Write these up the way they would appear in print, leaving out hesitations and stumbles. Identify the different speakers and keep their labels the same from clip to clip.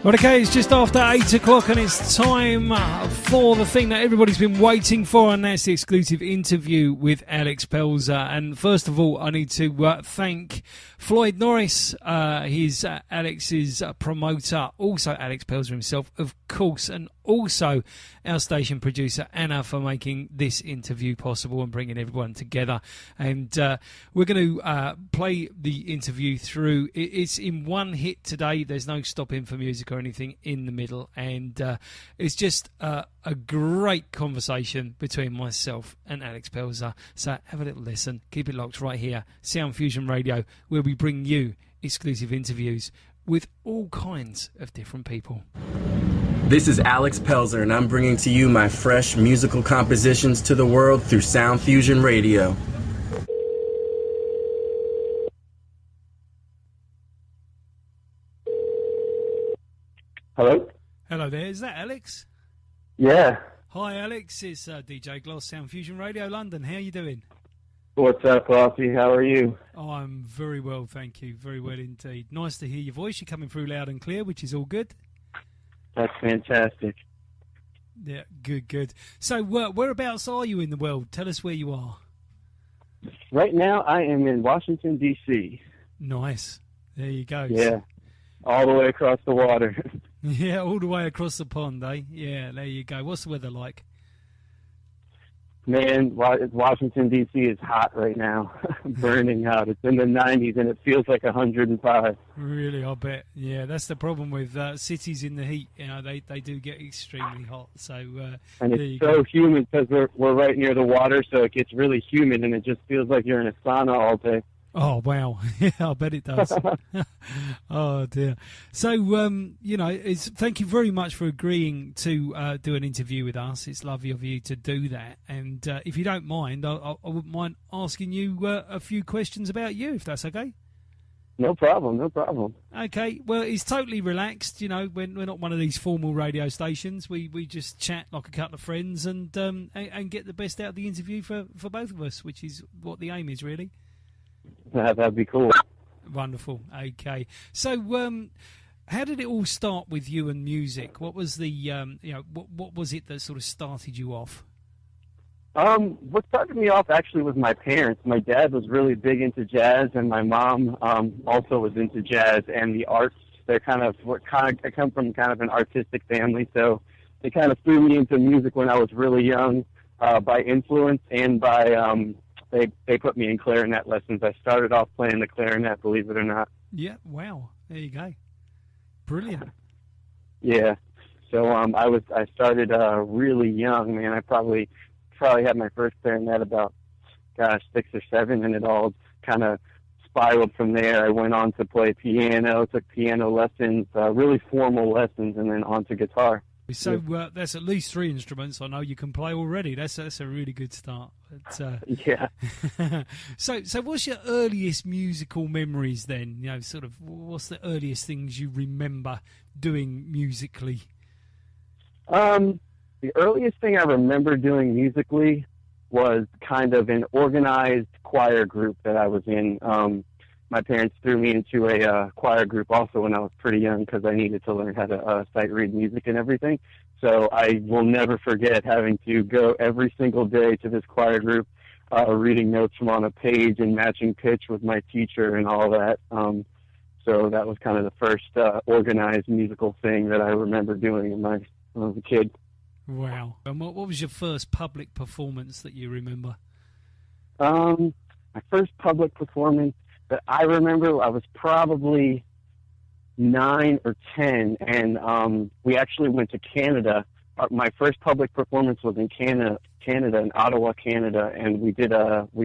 Speaker 1: Well, okay, it's just after 8 o'clock and it's time for the thing that everybody's been waiting for, and that's the exclusive interview with Alex Pelzer. And first of all, I need to thank Floyd Norris, Alex's promoter, also Alex Pelzer himself, of course, and also our station producer Anna for making this interview possible and bringing everyone together. And we're going to play the interview through. It's in one hit today. There's no stopping for music or anything in the middle, and it's just a great conversation between myself and Alex Pelzer. So have a little listen. Keep it locked right here, Sound Fusion Radio, where we bring you exclusive interviews with all kinds of different people.
Speaker 2: This is Alex Pelzer, and I'm bringing to you my fresh musical compositions to the world through Sound Fusion Radio.
Speaker 3: Hello?
Speaker 1: Hello there, is that Alex?
Speaker 3: Yeah.
Speaker 1: Hi Alex, it's DJ Gloss, Sound Fusion Radio London. How are you doing?
Speaker 3: What's up, Glossy? How are you?
Speaker 1: Oh, I'm very well, thank you. Very well indeed. Nice to hear your voice. You're coming through loud and clear, which is all good.
Speaker 3: That's fantastic.
Speaker 1: Yeah, good. So, whereabouts are you in the world? Tell us where you are.
Speaker 3: Right now, I am in Washington, D.C.
Speaker 1: Nice. There you go.
Speaker 3: Yeah, all the way across the water.
Speaker 1: Yeah, all the way across the pond, eh? Yeah, there you go. What's the weather like?
Speaker 3: Man, Washington, D.C. is hot right now. Burning hot. It's in the 90s, and it feels like 105.
Speaker 1: Really, I bet. Yeah, that's the problem with cities in the heat. You know, they do get extremely hot. So
Speaker 3: and it's so humid because we're right near the water, so it gets really humid, and it just feels like you're in a sauna all day.
Speaker 1: Oh, wow. Yeah, I bet it does. Oh, dear. So, thank you very much for agreeing to do an interview with us. It's lovely of you to do that. And if you don't mind, I wouldn't mind asking you a few questions about you, if that's okay.
Speaker 3: No problem.
Speaker 1: Okay. Well, it's totally relaxed. You know, we're not one of these formal radio stations. We just chat like a couple of friends and get the best out of the interview for both of us, which is what the aim is, really.
Speaker 3: That'd be cool.
Speaker 1: Wonderful. Okay. So, how did it all start with you and music? What was the, what was it that sort of started you off?
Speaker 3: What started me off actually was my parents. My dad was really big into jazz, and my mom also was into jazz and the arts. I come from kind of an artistic family, so they kind of threw me into music when I was really young by influence and by. They put me in clarinet lessons. I started off playing the clarinet, believe it or not.
Speaker 1: Yeah, wow. There you go. Brilliant.
Speaker 3: Yeah. So I started really young, man. I probably had my first clarinet about 6 or 7, and it all kind of spiraled from there. I went on to play piano, took piano lessons, really formal lessons, and then on to guitar.
Speaker 1: So that's at least 3 instruments I know you can play already. That's a really good start. But,
Speaker 3: yeah.
Speaker 1: So what's your earliest musical memories then? You know, sort of what's the earliest things you remember doing musically?
Speaker 3: The earliest thing I remember doing musically was kind of an organized choir group that I was in. My parents threw me into a choir group also when I was pretty young because I needed to learn how to sight read music and everything. So I will never forget having to go every single day to this choir group, reading notes from on a page and matching pitch with my teacher and all that. So that was kind of the first organized musical thing that I remember doing when I was a kid.
Speaker 1: Wow. And what was your first public performance that you remember?
Speaker 3: My first public performance that I remember, I was probably 9 or 10, and we actually went to Canada. My first public performance was in Canada, in Ottawa, Canada, and we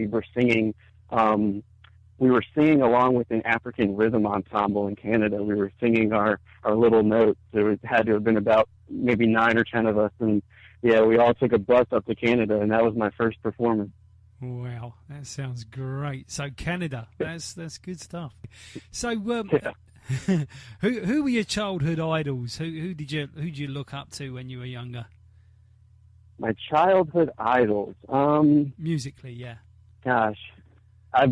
Speaker 3: were singing along with an African rhythm ensemble in Canada. We were singing our little notes. There had to have been about maybe 9 or 10 of us, and yeah, we all took a bus up to Canada, and that was my first performance.
Speaker 1: Wow, that sounds great. So Canada, that's good stuff. So, who were your childhood idols? Who did you look up to when you were younger?
Speaker 3: My childhood idols,
Speaker 1: musically, yeah.
Speaker 3: Gosh, I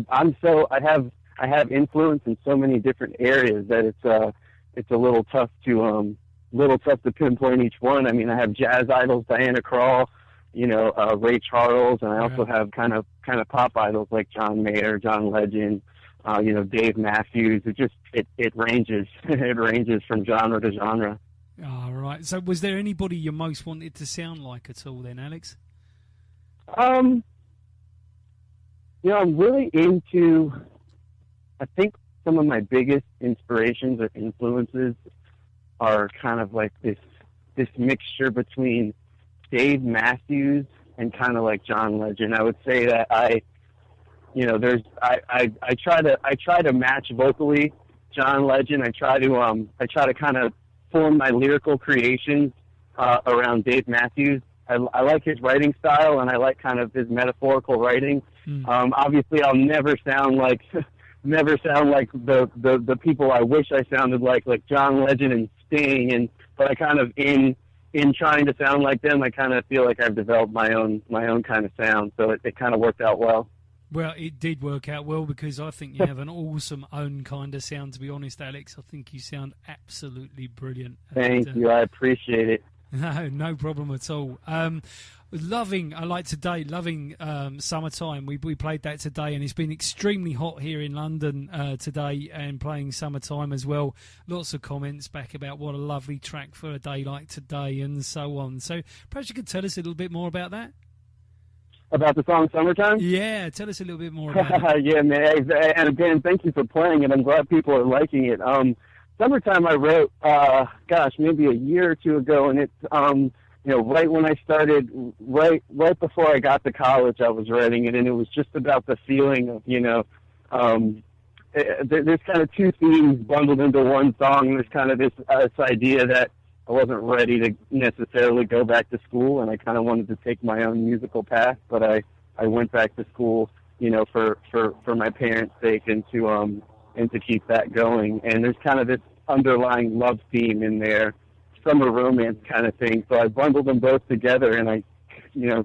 Speaker 3: have influence in so many different areas that it's a little tough to pinpoint each one. I mean, I have jazz idols, Diana Krall, Ray Charles, and I also have kind of pop idols like John Mayer, John Legend, Dave Matthews. It ranges. It ranges from genre to genre.
Speaker 1: All right. So was there anybody you most wanted to sound like at all then, Alex?
Speaker 3: I'm really into, I think some of my biggest inspirations or influences are kind of like this mixture between Dave Matthews and kind of like John Legend. I would say that I try to match vocally John Legend. I try to kind of form my lyrical creations around Dave Matthews. I like his writing style, and I like kind of his metaphorical writing. Obviously, I'll never sound like the people I wish I sounded like John Legend and Sting, but I kind of in trying to sound like them, I kind of feel like I've developed my own kind of sound. So it kind of worked out well.
Speaker 1: Well, it did work out well because I think you have an awesome own kind of sound, to be honest, Alex. I think you sound absolutely brilliant.
Speaker 3: Thank you. I appreciate it.
Speaker 1: No problem at all. Loving Summertime. We played that today, and it's been extremely hot here in London today, and playing Summertime as well. Lots of comments back about what a lovely track for a day like today and so on. So perhaps you could tell us a little bit more about that?
Speaker 3: About the song Summertime?
Speaker 1: Yeah, tell us a little bit more about it.
Speaker 3: Yeah, man. And again, thank you for playing it. I'm glad people are liking it. Summertime I wrote, maybe a year or two ago, and it's, right when I started, right before I got to college, I was writing it, and it was just about the feeling of, there's kind of two themes bundled into one song. There's kind of this idea that I wasn't ready to necessarily go back to school, and I kind of wanted to take my own musical path, but I went back to school, for my parents' sake and to keep that going. And there's kind of this underlying love theme in there, summer romance kind of thing. So I bundled them both together, and I,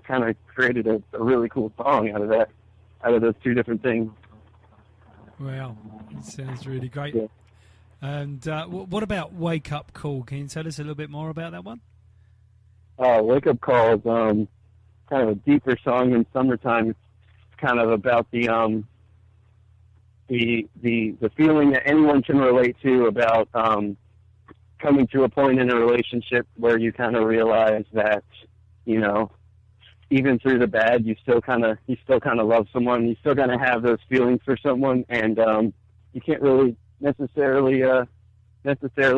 Speaker 3: kind of created a really cool song out of those two different things.
Speaker 1: Wow, it sounds really great.
Speaker 3: Yeah.
Speaker 1: And what about Wake Up Call? Can you tell us a little bit more about that one?
Speaker 3: Wake Up Call is kind of a deeper song in Summertime. It's kind of about the feeling that anyone can relate to about coming to a point in a relationship where you kind of realize that, even through the bad, you still kind of love someone. You still kind of have those feelings for someone, and you can't really necessarily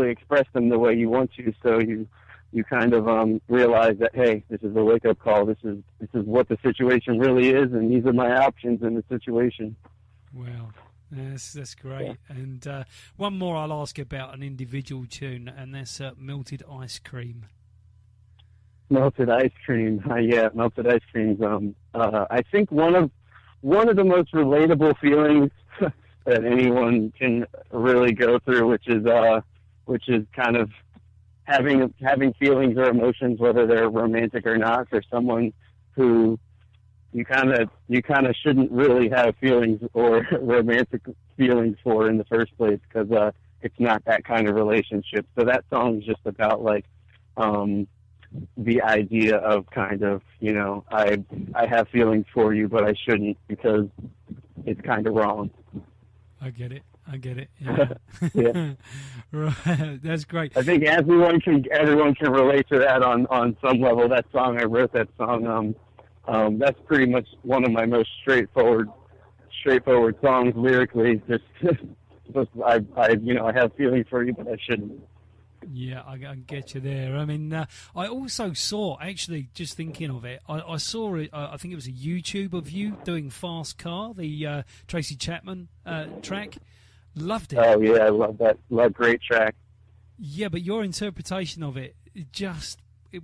Speaker 3: express them the way you want to. So you kind of realize that, hey, this is a wake up call. This is what the situation really is, and these are my options in the situation.
Speaker 1: Wow. That's great. Yeah. And one more I'll ask about an individual tune, and that's Melted Ice Cream.
Speaker 3: Melted Ice Cream. Yeah, Melted Ice Cream's I think one of the most relatable feelings that anyone can really go through, which is kind of having feelings or emotions, whether they're romantic or not, for someone who you kind of shouldn't really have feelings or romantic feelings for in the first place, because it's not that kind of relationship. So that song is just about the idea of kind of, I have feelings for you, but I shouldn't, because it's kind of wrong.
Speaker 1: I get it. Yeah.
Speaker 3: Yeah.
Speaker 1: Right. That's great.
Speaker 3: I think everyone can relate to that on some level. That song, I wrote that song. That's pretty much one of my most straightforward songs lyrically. Just I have feelings for you, but I shouldn't.
Speaker 1: Yeah, I get you there. I mean, I also saw, actually, just thinking of it, I saw it, I think it was a YouTube of you doing Fast Car, the Tracy Chapman track. Loved it.
Speaker 3: Oh, yeah, I love that. Great track.
Speaker 1: Yeah, but your interpretation of it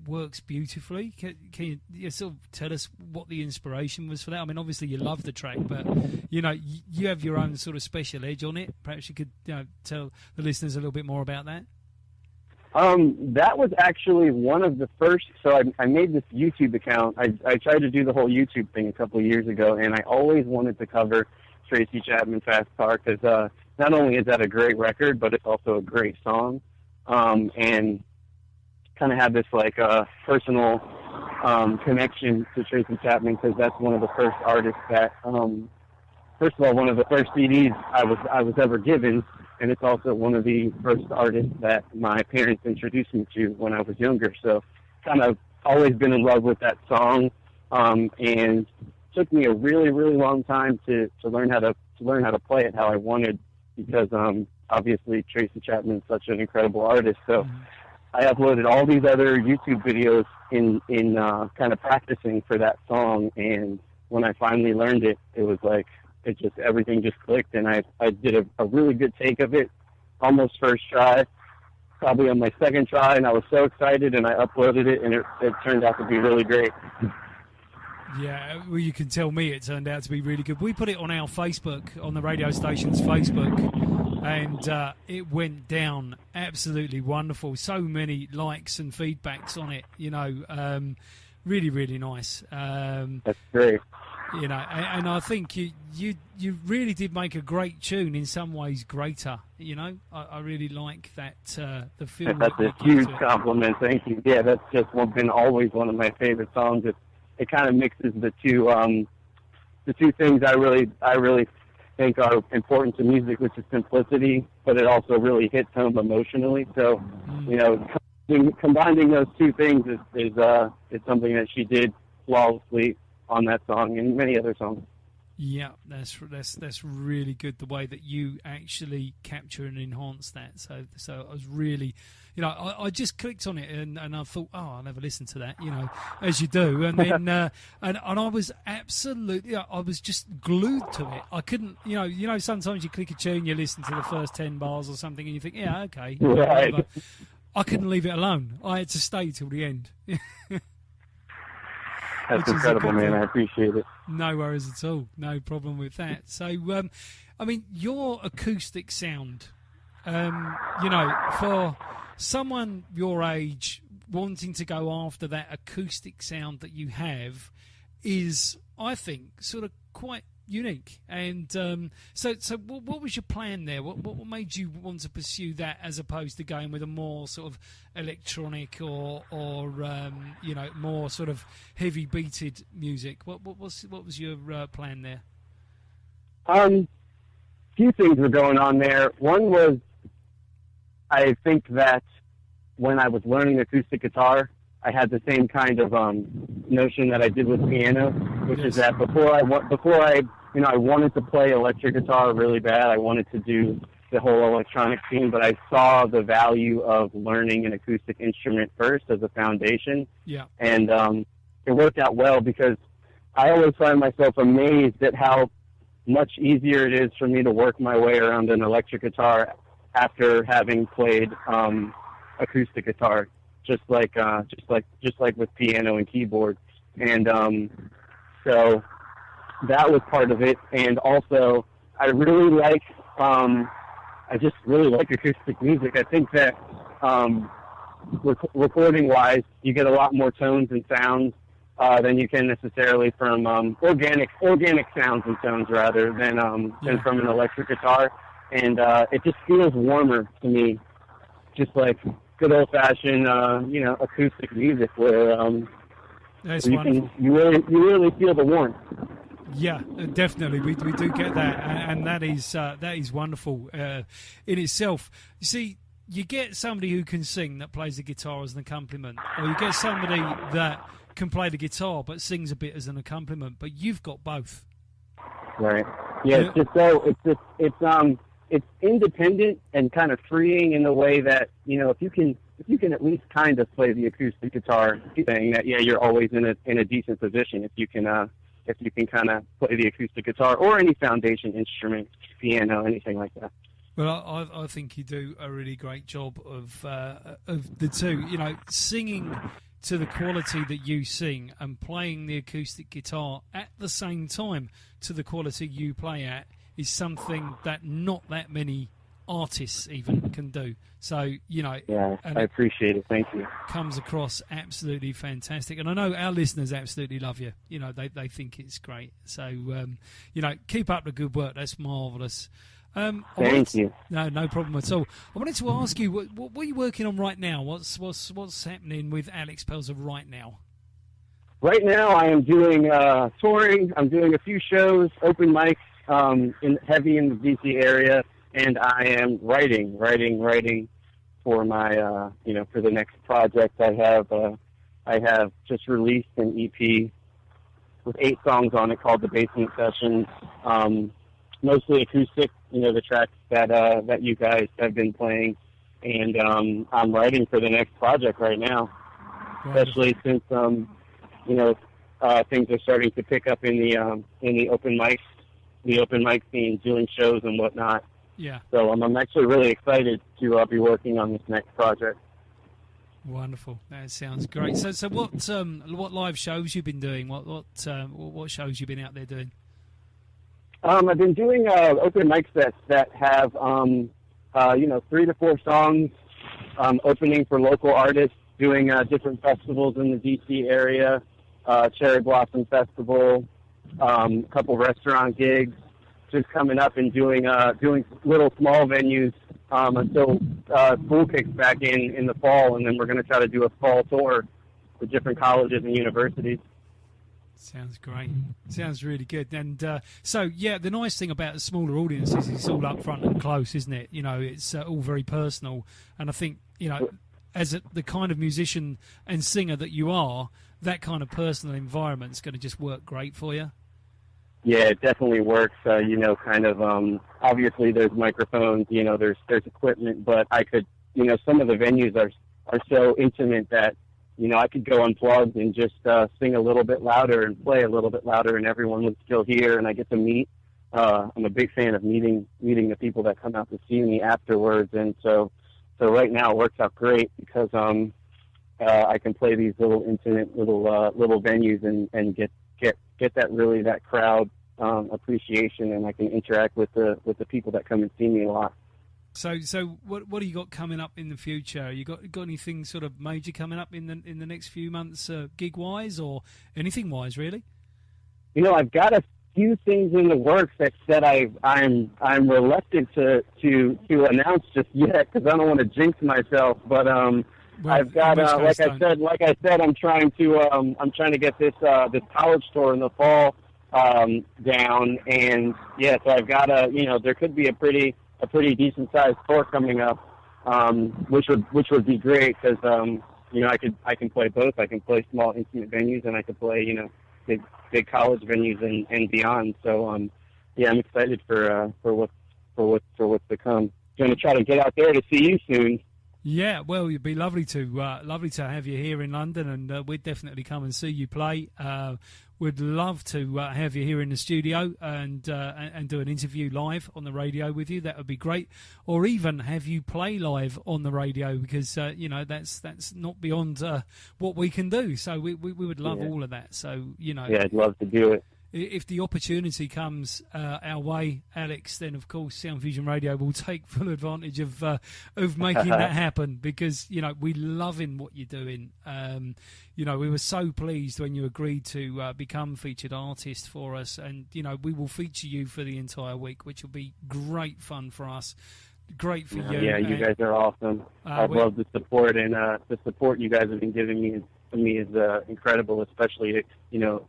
Speaker 1: works beautifully. Can you sort of tell us what the inspiration was for that? I mean, obviously you love the track, but, you have your own sort of special edge on it. Perhaps you could tell the listeners a little bit more about that.
Speaker 3: That was actually one of the first. So I made this YouTube account. I tried to do the whole YouTube thing a couple of years ago, and I always wanted to cover Tracy Chapman Fast Car, because not only is that a great record, but it's also a great song. And kind of have this like personal connection to Tracy Chapman, because that's one of the first artists that, first of all, one of the first CDs I was ever given, and it's also one of the first artists that my parents introduced me to when I was younger. So kind of always been in love with that song, and took me a really, really long time to learn how to play it how I wanted, because obviously Tracy Chapman is such an incredible artist. So I uploaded all these other YouTube videos in kind of practicing for that song, and when I finally learned it, it was like everything just clicked, and I did a really good take of it, almost first try, probably on my second try, and I was so excited, and I uploaded it, and it turned out to be really great.
Speaker 1: Yeah, well, you can tell me it turned out to be really good. We put it on our Facebook, on the radio station's Facebook, and it went down absolutely wonderful. So many likes and feedbacks on it, really, really nice.
Speaker 3: That's great.
Speaker 1: And I think you really did make a great tune, in some ways greater. I really like that, the feel.
Speaker 3: That's a huge compliment. Thank you. Yeah, that's just been always one of my favorite songs. It kind of mixes the two things I really think are important to music, which is simplicity, but it also really hits home emotionally. So, combining those two things is something that she did flawlessly on that song and many other songs.
Speaker 1: Yeah, that's really good, the way that you actually capture and enhance that. So I was really, I just clicked on it and I thought, I'll never listen to that, as you do. And then and I was absolutely, I was just glued to it. I couldn't, sometimes you click a tune, you listen to the first 10 bars or something, and you think, yeah, okay.
Speaker 3: Right.
Speaker 1: I couldn't leave it alone. I had to stay till the end.
Speaker 3: That's incredible, man. I appreciate it.
Speaker 1: No worries at all. No problem with that. So, your acoustic sound, for someone your age wanting to go after that acoustic sound that you have is, I think, sort of quite unique. And so what was your plan there? What made you want to pursue that as opposed to going with a more sort of electronic or more sort of heavy beated music? What was your plan there?
Speaker 3: Few things were going on there. One was, I think that when I was learning acoustic guitar, I had the same kind of notion that I did with piano, which is that before I wanted to play electric guitar really bad. I wanted to do the whole electronic scene, but I saw the value of learning an acoustic instrument first as a foundation.
Speaker 1: Yeah.
Speaker 3: And it worked out well, because I always find myself amazed at how much easier it is for me to work my way around an electric guitar after having played acoustic guitar. Just like with piano and keyboard, and so that was part of it. And also, I just really like acoustic music. I think that recording wise, you get a lot more tones and sounds than you can necessarily from organic sounds and tones rather than from an electric guitar, and it just feels warmer to me, just like good old-fashioned, acoustic music where you really feel the warmth.
Speaker 1: Yeah, definitely. We do get that, and that is wonderful in itself. You see, you get somebody who can sing that plays the guitar as an accompaniment, or you get somebody that can play the guitar but sings a bit as an accompaniment. But you've got both.
Speaker 3: Right. Yeah. It's independent and kind of freeing in the way that, if you can at least kind of play the acoustic guitar, saying that, you're always in a decent position if you can kind of play the acoustic guitar or any foundation instrument, piano, anything like that.
Speaker 1: Well, I think you do a really great job of the two. Singing to the quality that you sing and playing the acoustic guitar at the same time to the quality you play at is something that not that many artists even can do. So,
Speaker 3: Yeah, I appreciate it. Thank you.
Speaker 1: Comes across absolutely fantastic. And I know our listeners absolutely love you. They think it's great. So, keep up the good work. That's marvellous.
Speaker 3: Thank you.
Speaker 1: No problem at all. I wanted to ask you, what are you working on right now? What's happening with Alex Pelzer right now?
Speaker 3: Right now, I am doing touring. I'm doing a few shows, open mics, heavy in the DC area, and I am writing for my, for the next project. I have just released an EP with 8 songs on it called The Basement Sessions. Mostly acoustic, the tracks that you guys have been playing, and I'm writing for the next project right now. Especially since things are starting to pick up in the open mic scene, doing shows and whatnot.
Speaker 1: Yeah.
Speaker 3: So I'm actually really excited to be working on this next project.
Speaker 1: Wonderful. That sounds great. So what live shows you've been doing? What shows you've been out there doing?
Speaker 3: I've been doing open mics that have 3 to 4 songs, opening for local artists, doing different festivals in the DC area, Cherry Blossom Festival, a couple restaurant gigs, just coming up and doing little small venues until school kicks back in the fall, and then we're going to try to do a fall tour with different colleges and universities.
Speaker 1: Sounds great. Sounds really good. And the nice thing about a smaller audience is it's all up front and close, isn't it? It's all very personal. And I think, as the kind of musician and singer that you are, that kind of personal environment is going to just work great for you.
Speaker 3: Yeah, it definitely works. Obviously there's microphones, there's equipment, but I could, some of the venues are so intimate that, I could go unplugged and just sing a little bit louder and play a little bit louder, and everyone would still hear, and I get to meet. I'm a big fan of meeting the people that come out to see me afterwards, and so right now it works out great because I can play these little intimate little venues and get that crowd appreciation, and I can interact with the people that come and see me a lot.
Speaker 1: So what do you got coming up in the future? You got anything sort of major coming up in the next few months, gig wise or anything wise, really?
Speaker 3: I've got a few things in the works that I'm reluctant to announce just yet because I don't want to jinx myself. But I've got like I said, I'm trying to get this college tour in the fall down, and yeah, so I've got there could be a pretty decent sized tour coming up, which would be great because I can play both. I can play small intimate venues, and I can play big college venues and beyond. So I'm excited for what's to come. Going to try to get out there to see you soon.
Speaker 1: Yeah, well, it'd be lovely to have you here in London, and we'd definitely come and see you play. We'd love to have you here in the studio and do an interview live on the radio with you. That would be great, or even have you play live on the radio because that's not beyond what we can do. So we would love all of that. So yeah,
Speaker 3: I'd love to do it.
Speaker 1: If the opportunity comes our way, Alex, then of course Sound Fusion Radio will take full advantage of making that happen because we loving what you're doing. We were so pleased when you agreed to become featured artist for us, and we will feature you for the entire week, which will be great fun for us. Great for you.
Speaker 3: Yeah, you guys are awesome. I love the support, and the support you guys have been giving me is incredible, especially in a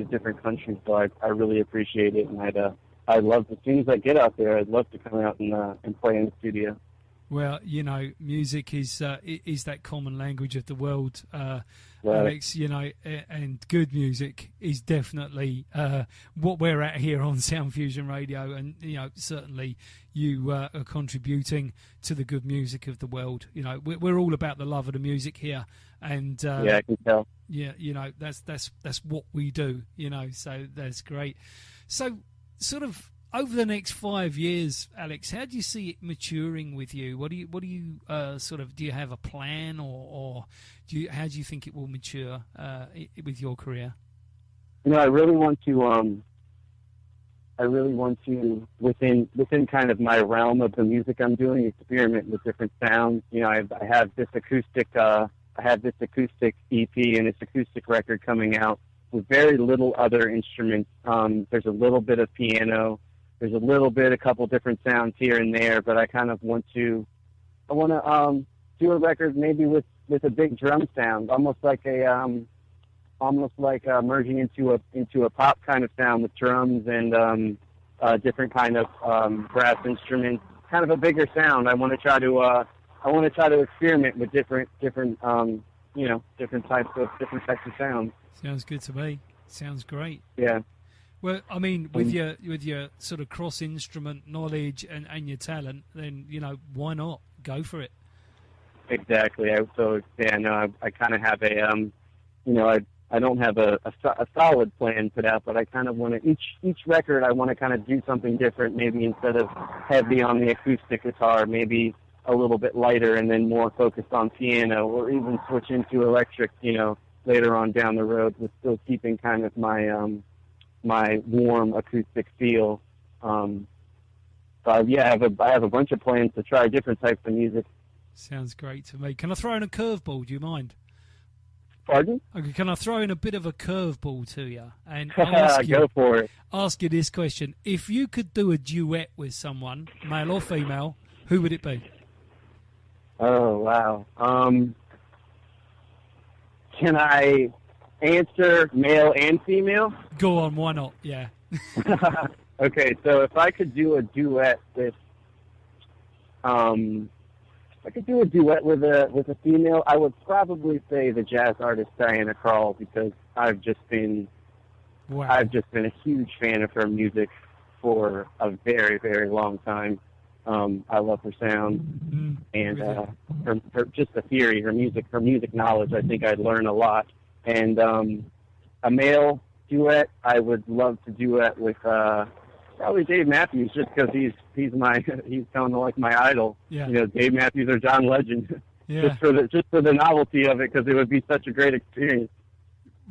Speaker 3: different country. So I really appreciate it, and I'd love, as soon as I get out there, I'd love to come out and play in the studio.
Speaker 1: Well, music is that common language of the world,
Speaker 3: right.
Speaker 1: Alex. And good music is definitely what we're at here on Sound Fusion Radio, and certainly you are contributing to the good music of the world. We're all about the love of the music here, and
Speaker 3: yeah, I can tell.
Speaker 1: Yeah, that's what we do. So that's great. So, sort of. Over the next 5 years, Alex, how do you see it maturing with you? What do you do you have a plan, or how do you think it will mature with your career?
Speaker 3: I really want to within kind of my realm of the music I'm doing, experiment with different sounds. I have this acoustic EP and this acoustic record coming out with very little other instruments. There's a little bit of piano. there's a little bit, a couple different sounds here and there, but I kind of want to do a record maybe with a big drum sound, almost like merging into a pop kind of sound with drums and different kind of brass instruments, kind of a bigger sound. I want to try to experiment with different different types of sounds.
Speaker 1: Sounds good to me. Sounds great.
Speaker 3: Yeah.
Speaker 1: Well, I mean, with your sort of cross instrument knowledge and your talent, then why not go for it?
Speaker 3: Exactly. I kind of have I don't have a solid plan put out, but I kind of want to each record I want to kind of do something different. Maybe instead of heavy on the acoustic guitar, maybe a little bit lighter and then more focused on piano, or even switch into electric. Later on down the road, with still keeping kind of my warm acoustic feel. I have a bunch of plans to try different types of music.
Speaker 1: Sounds great to me. Can I throw in a curveball? Do you mind?
Speaker 3: Pardon?
Speaker 1: Okay, can I throw in a bit of a curveball to you and
Speaker 3: Go for it.
Speaker 1: Ask you this question: if you could do a duet with someone, male or female, who would it be?
Speaker 3: Oh wow. Can I answer male and female?
Speaker 1: Go on, why not? Yeah.
Speaker 3: Okay, so if I could do a duet with, with a female, I would probably say the jazz artist Diana Krall, because I've just been a huge fan of her music for a very, very long time. I love her sound and her just the theory, her music knowledge. I think I'd learn a lot. And a male duet, I would love to duet with probably Dave Matthews, just because he's kind of like my idol.
Speaker 1: Yeah.
Speaker 3: Dave Matthews or John Legend.
Speaker 1: Yeah.
Speaker 3: just for the novelty of it, because it would be such a great experience.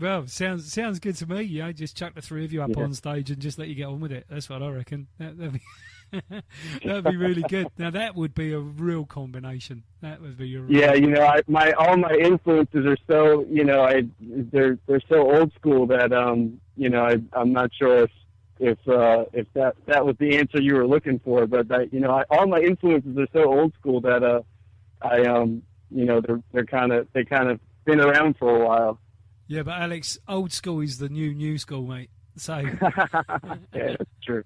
Speaker 1: Well, sounds good to me. Just chuck the three of you up on stage and just let you get on with it. That's what I reckon. That'd be really good. Now that would be a real combination. That would be a real
Speaker 3: all my influences are so they're so old school that I'm not sure if that was the answer you were looking for, but all my influences are so old school that they kind of been around for a while.
Speaker 1: Yeah, but Alex, old school is the new school, mate. So
Speaker 3: yeah, that's true.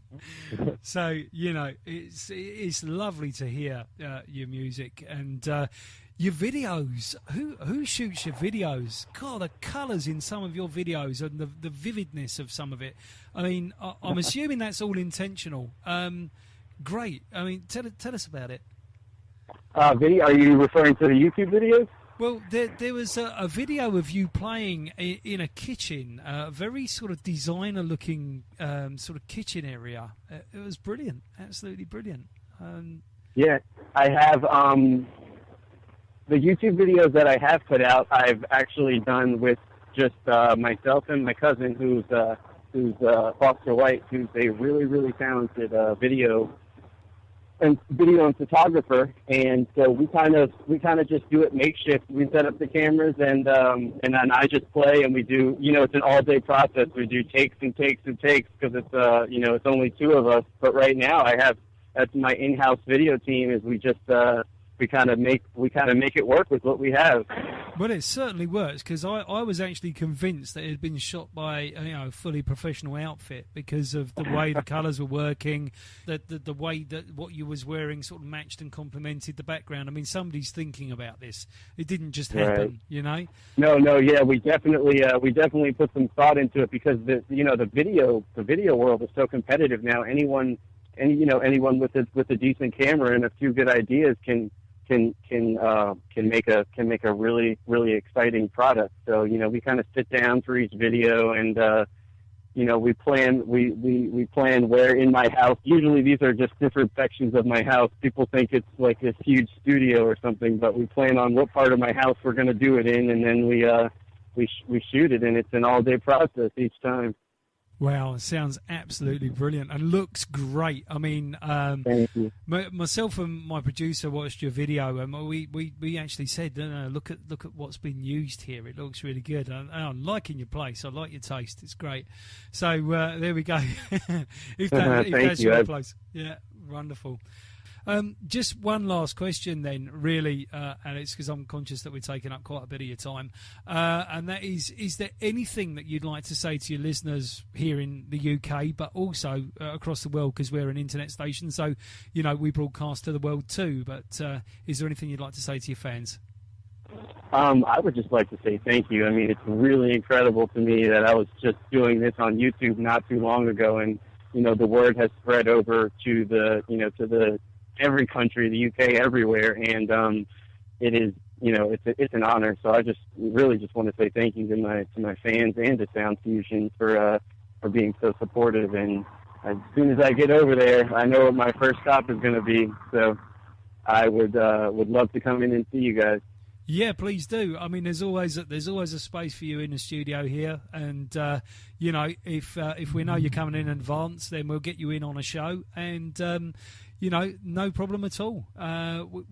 Speaker 1: So it's lovely to hear your music and your videos. Who shoots your videos? God, the colours in some of your videos and the vividness of some of it. I mean, I'm assuming that's all intentional. Great. I mean, tell us about it.
Speaker 3: Video? Are you referring to the YouTube videos?
Speaker 1: Well, there was a video of you playing in a kitchen, a very sort of designer-looking sort of kitchen area. It was brilliant, absolutely brilliant.
Speaker 3: Yeah, I have the YouTube videos that I have put out. I've actually done with just myself and my cousin, who's Foster White, who's a really, really talented video and photographer, and so we kind of just do it makeshift. We set up the cameras and then I just play, and we do, it's an all day process. We do takes and takes and takes, because it's it's only two of us. But right now that's my in-house video team. Is we just we kind of make it work with what we have.
Speaker 1: Well, it certainly works, because I was actually convinced that it had been shot by a fully professional outfit, because of the way the colours were working, the way that what you was wearing sort of matched and complemented the background. I mean, somebody's thinking about this. It didn't just happen,
Speaker 3: right. No, yeah, we definitely put some thought into it, because the video world is so competitive now. Anyone with a decent camera and a few good ideas can make a really, really exciting product. So we kind of sit down for each video, and we plan where in my house. Usually these are just different sections of my house. People think it's like this huge studio or something, but we plan on what part of my house we're going to do it in, and then we shoot it, and it's an all day process each time.
Speaker 1: Wow, sounds absolutely brilliant and looks great. I mean,
Speaker 3: Thank you.
Speaker 1: myself and my producer watched your video, and we actually said, no, look at what's been used here. It looks really good. And I'm liking your place. I like your taste. It's great. So there we go. if that's your place, yeah, wonderful. Just one last question then, really, Alex, because I'm conscious that we're taking up quite a bit of your time. And that is there anything that you'd like to say to your listeners here in the UK, but also across the world, because we're an internet station, so, you know, we broadcast to the world too, but is there anything you'd like to say to your fans?
Speaker 3: I would just like to say thank you. I mean, it's really incredible to me that I was just doing this on YouTube not too long ago, and, you know, the word has spread over to the every country, the UK, everywhere, and it is, you know, it's an honor. So I just really just want to say thank you to my fans and to Sound Fusion for being so supportive. And as soon as I get over there, I know what my first stop is going to be. So I would love to come in and see you guys.
Speaker 1: Yeah, please do. I mean, there's always a space for you in the studio here, and you know, if we know you're coming in advance, then we'll get you in on a show, and you know, no problem at all.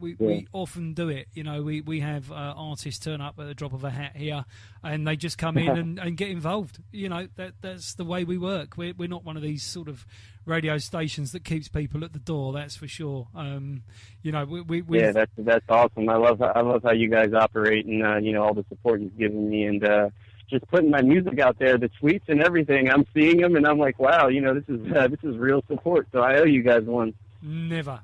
Speaker 1: We often do it. You know, we have artists turn up at the drop of a hat here, and they just come in and get involved. You know, that's the way we work. We're not one of these sort of radio stations that keeps people at the door. That's for sure. You know, we
Speaker 3: yeah, that's awesome. I love how you guys operate, and you know, all the support you've given me, and just putting my music out there, the tweets and everything. I'm seeing them, and I'm like, wow, you know, this is real support. So I owe you guys one.
Speaker 1: Never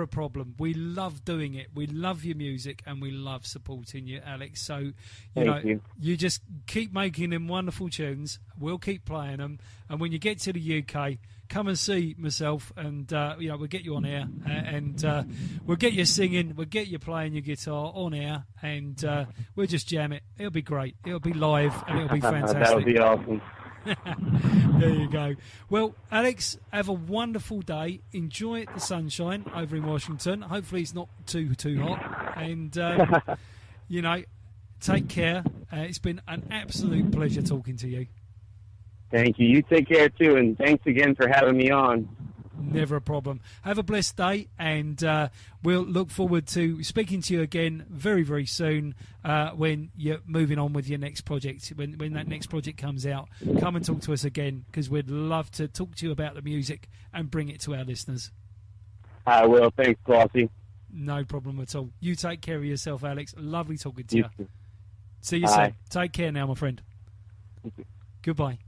Speaker 1: a problem. We love doing it. We love your music, and we love supporting you, Alex. So, you just keep making them wonderful tunes. We'll keep playing them, and when you get to the UK, come and see myself, and you know, we'll get you on air, and we'll get you singing, we'll get you playing your guitar on air, and we'll just jam it. It'll be great. It'll be live, and it'll be fantastic.
Speaker 3: That'll be awesome.
Speaker 1: There you go. Well, Alex, have a wonderful day. Enjoy the sunshine over in Washington. Hopefully it's not too hot. And, you know, take care. It's been an absolute pleasure talking to you.
Speaker 3: Thank you. You take care, too, and thanks again for having me on.
Speaker 1: Never a problem. Have a blessed day, and we'll look forward to speaking to you again very, very soon when you're moving on with your next project. When that next project comes out, come and talk to us again, because we'd love to talk to you about the music and bring it to our listeners.
Speaker 3: I will. Thanks, Glossy.
Speaker 1: No problem at all. You take care of yourself, Alex. Lovely talking to you.
Speaker 3: Too.
Speaker 1: See you soon. Take care now, my friend. Goodbye.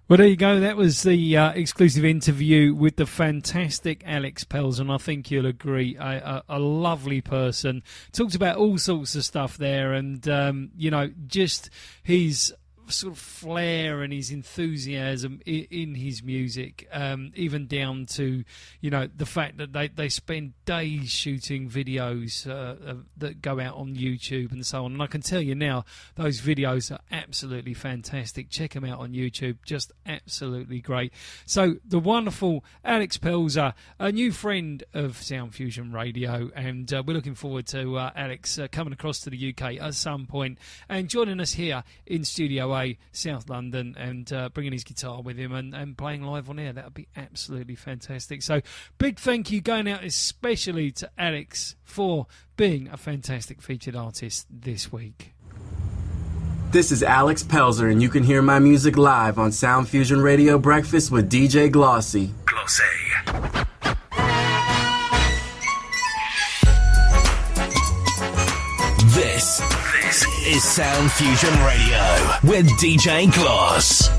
Speaker 1: Well, there you go. That was the exclusive interview with the fantastic Alex Pelzer, and I think you'll agree, a lovely person. Talked about all sorts of stuff there, and, you know, just his sort of flair and his enthusiasm in his music, even down to, you know, the fact that they spend days shooting videos that go out on YouTube and so on. And I can tell you now, those videos are absolutely fantastic. Check them out on YouTube, just absolutely great. So the wonderful Alex Pelzer, a new friend of Sound Fusion Radio, and we're looking forward to Alex coming across to the UK at some point and joining us here in Studio A, South London, and bringing his guitar with him and playing live on air. That would be absolutely fantastic. So big thank you going out especially to Alex for being a fantastic featured artist this week.
Speaker 2: This is Alex Pelzer, and you can hear my music live on Sound Fusion Radio Breakfast with DJ Glossy. Glossy.
Speaker 4: This is Sound Fusion Radio with DJ Gloss.